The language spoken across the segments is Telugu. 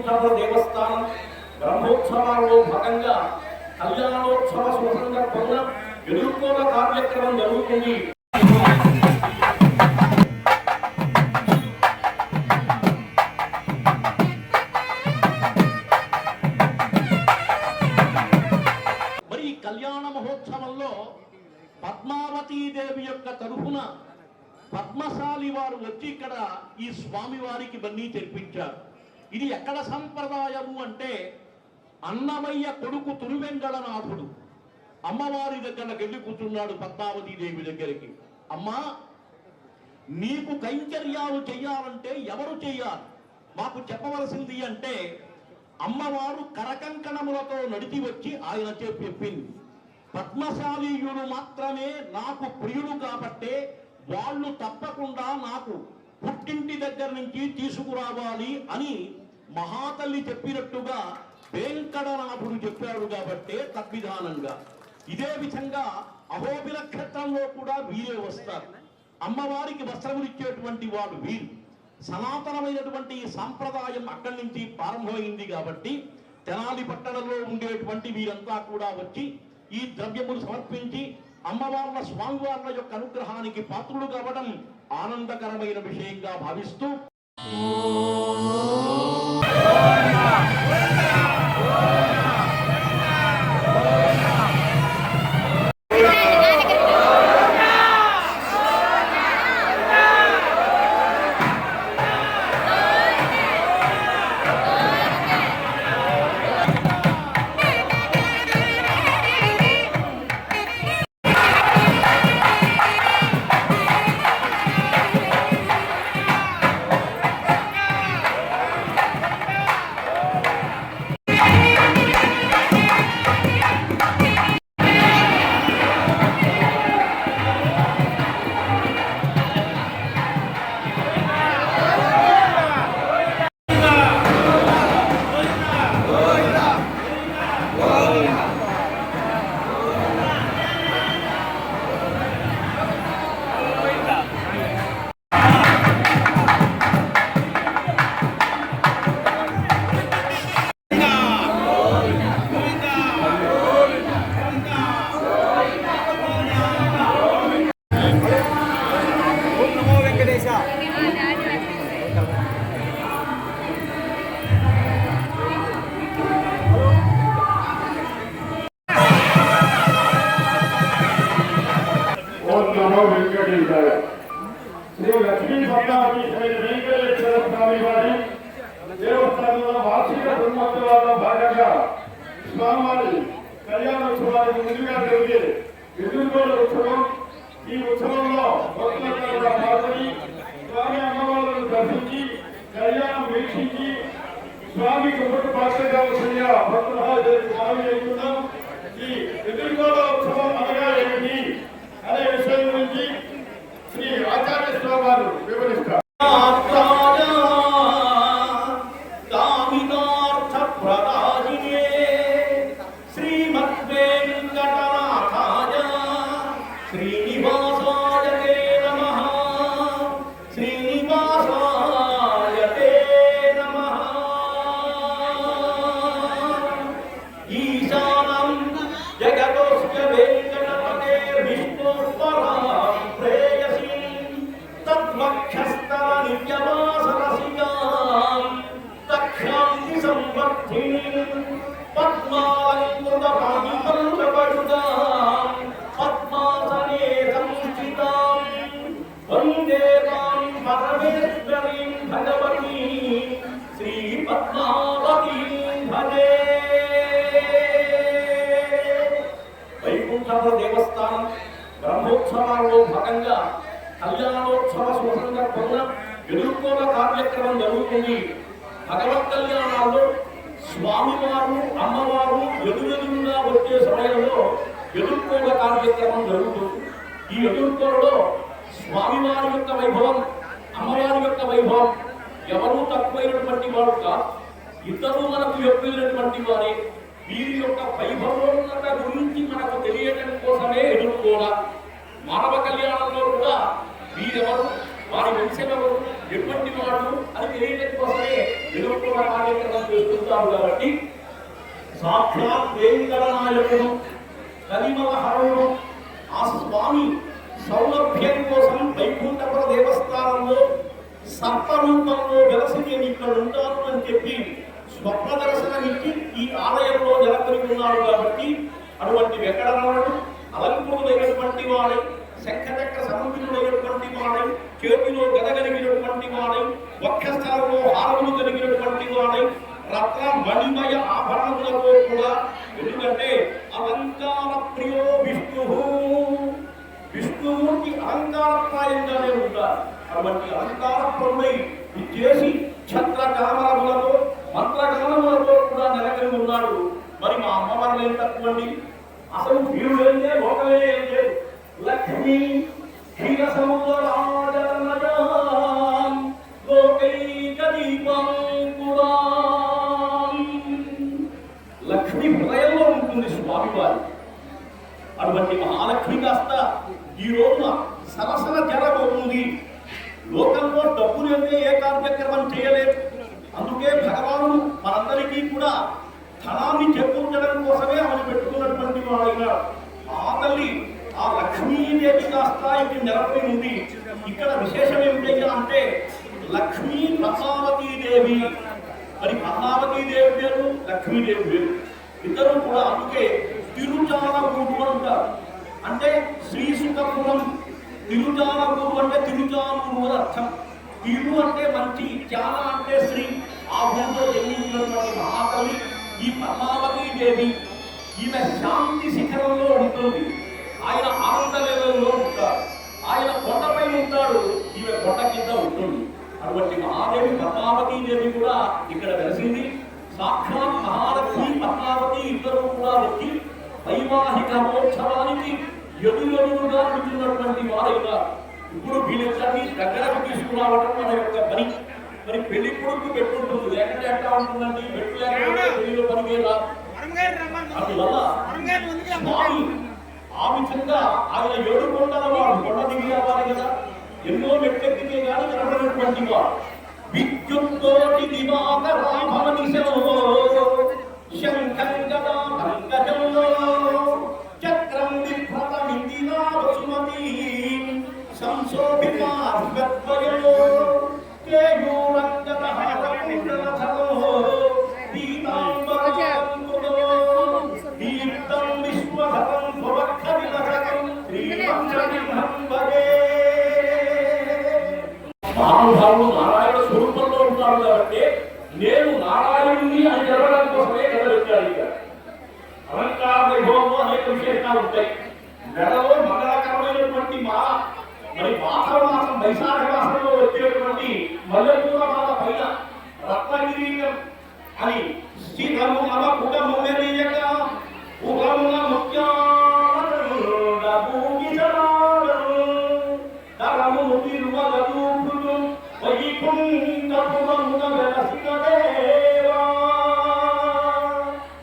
వైకుంఠ దేవస్థానం బ్రహ్మోత్సవాల్లో భాగంగా కళ్యాణోత్సవ శుభ సందర్భంగా ఎదుర్కోల కార్యక్రమం జరుగుతుంది. మరి ఈ కళ్యాణ మహోత్సవంలో పద్మావతీదేవి యొక్క తరఫున పద్మశాలి వారు వచ్చి ఇక్కడ ఈ స్వామి వారికి ఇవన్నీ తెప్పించారు. ఇది ఎక్కడ సంప్రదాయము అంటే అన్నమయ్య కొడుకు తిరువెంగళనాథుడు అమ్మవారి దగ్గరకు వెళ్ళి కూర్చున్నాడు పద్మావతీదేవి దగ్గరికి. అమ్మా, నీకు కైంకర్యాలు చెయ్యాలంటే ఎవరు చెయ్యాలి, మాకు చెప్పవలసింది అంటే అమ్మవారు కరకంకణములతో నడిచి వచ్చి ఆయన చెప్పింది. పద్మశాలీయుడు మాత్రమే నాకు ప్రియుడు కాబట్టే వాళ్ళు తప్పకుండా నాకు పుట్టింటి దగ్గర నుంచి తీసుకురావాలి అని మహాతల్లి చెప్పినట్టుగా వెంకటనాథుడు చెప్పాడు కాబట్టే తద్విధానంగా ఇదే విధంగా అహోబిల క్షేత్రంలో కూడా వీరే వస్తారు. అమ్మవారికి వస్త్రములు ఇచ్చేటువంటి వాడు వీరు. సనాతనమైనటువంటి ఈ సాంప్రదాయం అక్కడి నుంచి ప్రారంభమైంది కాబట్టి తెనాలి పట్టణంలో ఉండేటువంటి వీరంతా కూడా వచ్చి ఈ ద్రవ్యములు సమర్పించి అమ్మవార్ల స్వామివార్ల యొక్క అనుగ్రహానికి పాత్రులు కావడం ఆనందకరమైన విషయంగా భావిస్తూ శ్రీ లక్ష్మీ పద్మావతి వెంకటేశ్వర స్వామి వారి దేవస్థానంలో వార్షిక బ్రహ్మోత్సవాల్లో భాగంగా స్వామివారి కళ్యాణోత్సవానికి ముందుగా జరిగే ఎదుర్కోల ఉత్సవం. ఈ ఉత్సవంలో భక్తులంతా కూడా పాల్గొని స్వామి అమ్మవారులను దర్శించి కళ్యాణం వీక్షించి స్వామి కుటుంబ పాత్ర కావాల్సిందిగా భక్తులు స్వామి చెబుతున్నాం. ఈ ఎదుర్కోల ఉత్సవం అనగా ఏమిటి అనే విషయం గురించి శ్రీ ఆచార్య స్వామి వారు వివరిస్తారు. వైకుంఠ దేవస్థానం బ్రహ్మోత్సవాల్లో భాగంగా కళ్యాణోత్సవ శుభ సందర్భంగా ఎదుర్కోల కార్యక్రమం జరుగుతుంది. భగవత్ కళ్యాణాల్లో స్వామివారు అమ్మవారు ఎదురెదురుగా వచ్చే సమయంలో ఎదుర్కోల కార్యక్రమం జరుగుతుంది. ఈ ఎదుర్కోలలో స్వామివారి యొక్క వైభవం, అమ్మవారి యొక్క వైభవం ఎవరూ తక్కువైనటువంటి వాడు కాదు. ఇద్దరు మనకు ఎక్కువైనటువంటి వారే. వీరి యొక్క వైభవోన్నత గురించి మనకు తెలియడం కోసమే ఎదుర్కోల. మానవ కళ్యాణంలో కూడా వీరెవరు, వారి వంశం ఎవరు, ఎటువంటి వాడు అని తెలియడం కోసమే ఎదుర్కోల కూడా కార్యక్రమం చేస్తుంటారు కాబట్టి సాక్షాత్ వెంకటనాయకుడు కలిమల హరుడు ఆ స్వామి సౌలభ్యం కోసం వైకుంఠపుర దేవస్థానంలో సర్పరూపంలో వెలసి నేను ఇక్కడ ఉంటాను అని చెప్పి స్వప్న దర్శనమిచ్చి ఈ ఆలయంలో నెలకొని ఉన్నాడు కాబట్టి అటువంటి వెంకటరమణుడు అలంకృతుడైనటువంటి వాడై శంఖచక్ర సముద్రుడైనటువంటి వాడై చేతిలో గదగలిగినటువంటి వాడై వక్షస్థలంలో హారములు కలిగినటువంటి వాడై రత్న మణిమయ ఆభరణములతో కూడా ఎందుకంటే అలంకార ప్రియో విష్ణువుకి అలంకారప్రాయంగానే ఉంటారు. అటువంటి అలంకార ప్రియుడై చేసి ఛత్రకామరములతో మంత్రగానములతో కూడా నెలకొని ఉన్నాడు. మరి మా అమ్మవారు ఏం తక్కువండి, అసలు వీరుడు ఏంటే లోకలే ఏం లేదు. లక్ష్మీ క్షీర సముద్రరాజనజాన్ లోకైక దీపం కూడా లక్ష్మి హృదయంలో ఉంటుంది స్వామివారి. అటువంటి మహాలక్ష్మి కాస్త ఈ రోజున సరసన జరగబోతుంది. లోకంలో డబ్బులు అంటే ఏ కార్యక్రమం చేయలేదు. అందుకే భగవానుడు మనందరికీ కూడా ధనాన్ని చేకూర్చడం కోసమే ఆమెను పెట్టుకున్నటువంటి వాడైనా ఆ తల్లి ఆ లక్ష్మీదేవి కాస్త ఇది నెలకొని ఉంది. ఇక్కడ విశేషం ఏమిటయ్యా అంటే లక్ష్మీ పద్మావతీదేవి. మరి పద్మావతీదేవి పేరు, లక్ష్మీదేవి పేరు ఇద్దరు కూడా. అందుకే తిరుచానగూడు అంటారు. అంటే శ్రీసుఖపురం. తిరుచానగూడు అంటే తిరుచానూరు అని అర్థం. తిరు అంటే మంచి, చాన అంటే శ్రీ. ఆ భూమిలో జన్మించినటువంటి మహాకవి ఈ పద్మావతీదేవి. ఈమె శాంతి శిఖరంలో ఉంటుంది, ఆయన ఆనంద లెవెల్లో ఉంటాడు. ఆయన కొండపై ఉంటాడు, ఈమె కొండ కింద ఉంటుంది. అటువంటి మహాదేవి పద్మావతీదేవి కూడా ఇక్కడ వెలిసింది. సాక్షాత్ మహాలక్ష్మి పద్మావతి ఇద్దరు కూడా వచ్చి వైవాహిక మహోత్సవానికి ఎదురుగా కూర్చున్నటువంటి వారైనా ఇప్పుడు వీళ్ళందరినీ దగ్గరకు తీసుకురావడం మన యొక్క పని. మరి పెళ్లి కొడుకు పెట్టుంటుంది, లేకపోతే ఎట్లా ఉంటుందండి? పెట్టు లేకపోతే పెళ్లిలో పనివేలా. అందువల్ల స్వామి ఆ విధంగా ఆయన 7 కొండల వాడు, కొండ దిగినవారు కదా, ఎన్నో మెట్టెక్కితే కానీ కనబడినటువంటి వాడు. విద్యుత్తోటి దివాకరాభవనిశో శంఖం గదా పంకజంలో చక్రం విభ్రతమిందినా వసుమతి సంశోభితాద్వయో కేయూరంగద హరకుండలధరో పీతాంబరాంకులో దీప్తం విశ్వధరం భవక్కవిలహరం శ్రీపంచమిహం భగే. మహానుభావుడు నారాయణ స్వరూపంలో ఉంటాడు కాబట్టి నేను నారాయణుని అని జరగడం కోసమే కథలొచ్చాడు. ఇక అలంకార వైభవంలో అనేక విశేషాలు ఉంటాయి. నెలలో మంగళకరమైనటువంటి మరి మాఘ మాసం వైశాఖ మాసంలో వచ్చేటువంటి మల్లెపూల మాల పైన రత్నగిరీయం అని శ్రీధము నవ కుటముగనీయక ఉగమున ముఖ్యారము తిరుమలూపుడు వైకుంఠపురమున వెలసిన దేవా.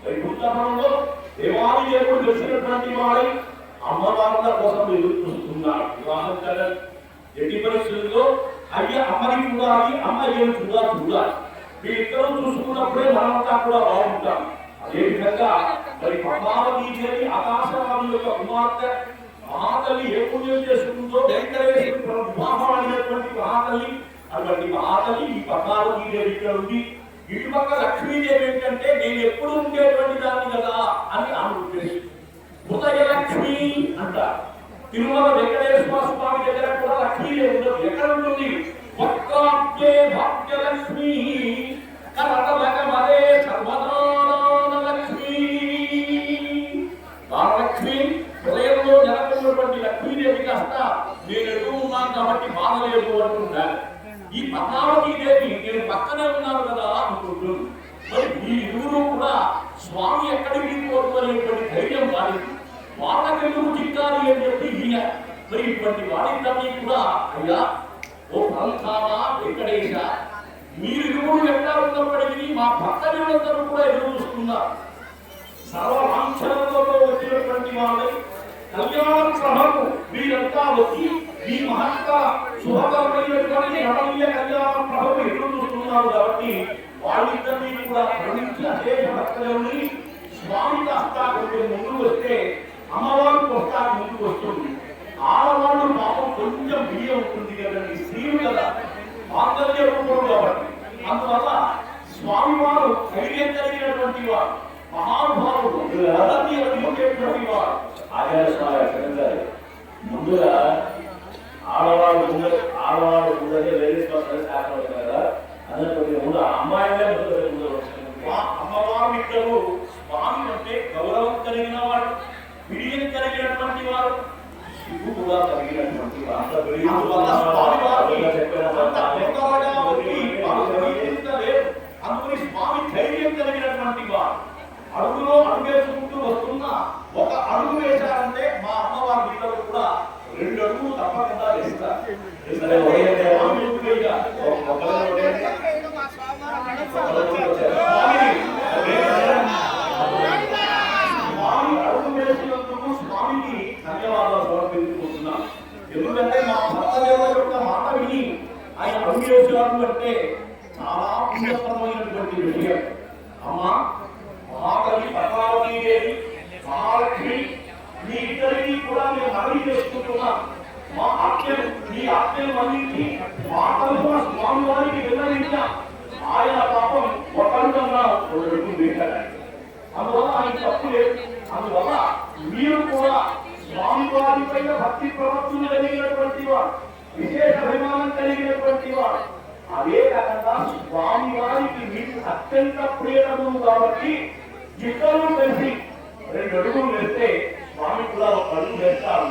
వైకుంఠపురంలో దేవాది దేవుడు వెలిసినటువంటి వాడై అమ్మవారుల కోసం ఎదురు చూస్తున్నారు. వివాహం కదా ఎట్టి పరిస్థితుల్లో అయ్య అమ్మని చూడాలి, అమ్మ ఏమి చూడాలి. వీళ్ళిద్దరూ చూసుకున్నప్పుడే మనమంతా కూడా బాగుంటాం. అదేవిధంగా మరి పద్మావతీదేవి ఆకాశవాణి యొక్క కుమార్తె మహాతల్లి ఏ పుణ్యం చేసుకుందో వెంకటేశ్వర వివాహం అయినటువంటి మహాతల్లి. అటువంటి మహాతల్లి ఈ పద్మావతీదేవి ఇక్కడ ఉంది. ఇటుపక్క లక్ష్మీదేవి ఏంటంటే నేను ఎప్పుడు ఉండేటువంటి దాన్ని కదా అని ఆమె ఉద్దేశం. ఉదయలక్ష్మి అంటారు. తిరుమల వెంకటేశ్వర స్వామి దగ్గర కూడా లక్ష్మీదేవి ఉండదు. ఎక్కడ ఉంటుంది? వక్రాబ్జే భాగ్యలక్ష్మి కరతలకమదే సర్వదానలక్ష్మి. దానలక్ష్మి హృదయంలో నెలకొన్నటువంటి లక్ష్మీదేవి కాస్త నేను ఎదురు ఉన్నాను కాబట్టి బాధలేదు అంటున్నాను. ఈ పద్మావతీదేవి నేను పక్కనే ఉన్నాను కదా అనుకుంటుంది. మరి ఈ ఇరువురు కూడా స్వామి ఎక్కడికి పోతున్నటువంటి ధైర్యం వాడి వాళ్ళకెందుకు చిక్కాలి అని చెప్పి ఈయన మరి ఇటువంటి వాడిద్దరినీ కూడా అయ్యా ఓ పరంధామా వెంకటేశ మీరు ఇరువురు ఎట్లా ఉన్నప్పటికీ మా భక్తులందరూ కూడా ఎదురు చూస్తున్నారు. సర్వవాంఛనలతో వచ్చినటువంటి వాళ్ళై కళ్యాణ సభకు వీరంతా వచ్చి ఈ మహత్త శుభకరమైనటువంటి రమణీయ కళ్యాణ ప్రభకు ఎదురు చూస్తున్నారు. వస్తున్నారు కాబట్టి వాళ్ళిద్దరినీ కూడా ప్రేమించి అశేష భక్తులని స్వామి కాస్త కొంచెం ముందుకు వస్తే అమ్మవారు కొత్త ముందుకు వస్తుంది. ఆడవాళ్ళు పాపం కొంచెం బియ్యం ఉంటుంది కదండి, స్త్రీలు కదా, మాంగళ్య రూపం కాబట్టి. అందువల్ల స్వామివారు ధైర్యం కలిగినటువంటి వారు, మహానుభావుడు, అందించేటువంటి వారు. ముందుగా ఆడవాళ్ళు ముందే లేడీస్ శాఖలు కదా, అందుకే ముందు అమ్మాయిలే ముందు అమ్మవారు ఇద్దరు స్వామి అంటే గౌరవం కలిగిన వాడు, బిడియం కలిగినటువంటి వారు, సిగ్గు కూడా కలిగినటువంటి అందుకని స్వామి ధైర్యం కలిగినటువంటి వారు. అడుగులో అడుగేసుకుంటూ వస్తున్న ఒక అడుగు వేశారంటే మా అమ్మవారి ఇద్దరు కూడా 2 అడుగులు తప్పకుండా వేస్తారు. అడుగు వేసినందుకు స్వామికి ధన్యవాదాలు సమర్పించుకుంటున్నాం. ఎందుకంటే మా భర్తదేవుల యొక్క మాట విని ఆయన అడుగు వేసారు అంటే చాలా పుణ్యప్రదమైనటువంటి విషయం. అమ్మా, మహాకవి పద్మావతి దేవి, మహాలక్ష్మి, మీ ఇద్దరికీ కూడా మేము మనవి చేసుకుంటున్నాం. మా ఆజ్ఞలు, మీ ఆజ్ఞలు అందించి మా తరఫున స్వామి వారికి విన్నవించాం. ఆయన పాపం ఒకరికన్నా 2 అడుగులు వేశారు. అందువల్ల ఆయన తప్పు లేదు. అందువల్ల మీరు కూడా స్వామి వారి పైన భక్తి ప్రవర్తన కలిగినటువంటి వారు, విశేష అభిమానం కలిగినటువంటి వారు. అదే కాకుండా స్వామి వారికి మీకు అత్యంత ప్రియము కాబట్టి ఇద్దరు కలిసి 2 అడుగులు వేస్తే స్వామి కూడా 1 అడుగు వేస్తారు.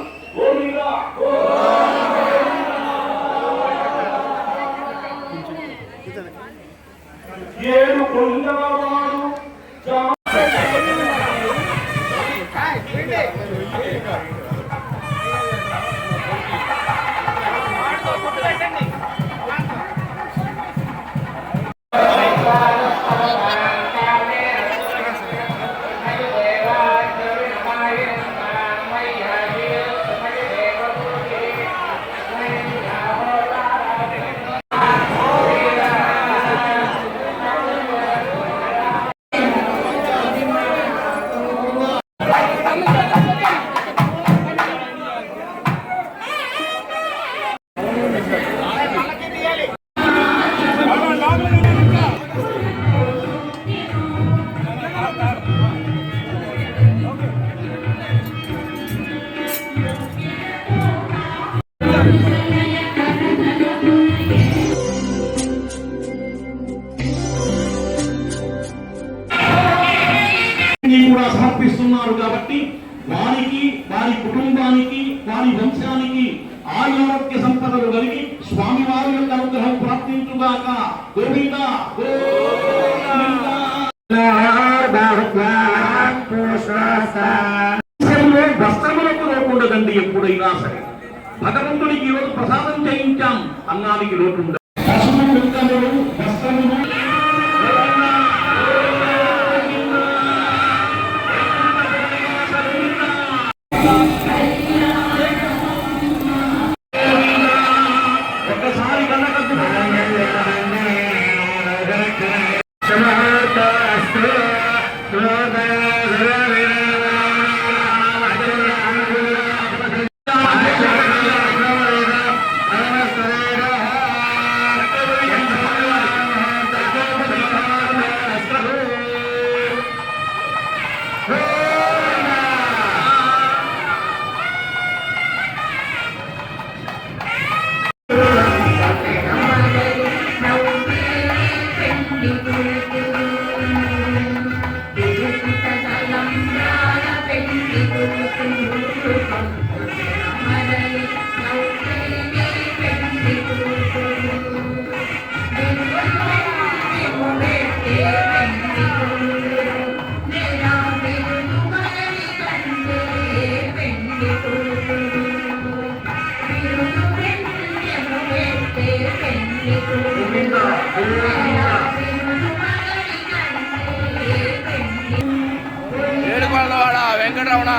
ఏడు కొండవాడు కూడా సమర్పిస్తున్నారు కాబట్టి వారికి, వారి కుటుంబానికి, వారి వంశానికి ఆరోగ్య సంపదలు కలిగి స్వామివారి యొక్క అనుగ్రహం ప్రాప్తించుగాక. గోవింద వస్త్రములకు లోటుండదండి. ఎప్పుడైనా సరే భగవంతుడికి ఈరోజు ప్రసాదం చేయించాం, అన్నానికి లోటు ఉండదు. పశువు కుంకములు వస్త్రములు ఏడుకొండలవాడ వెంకటరమణ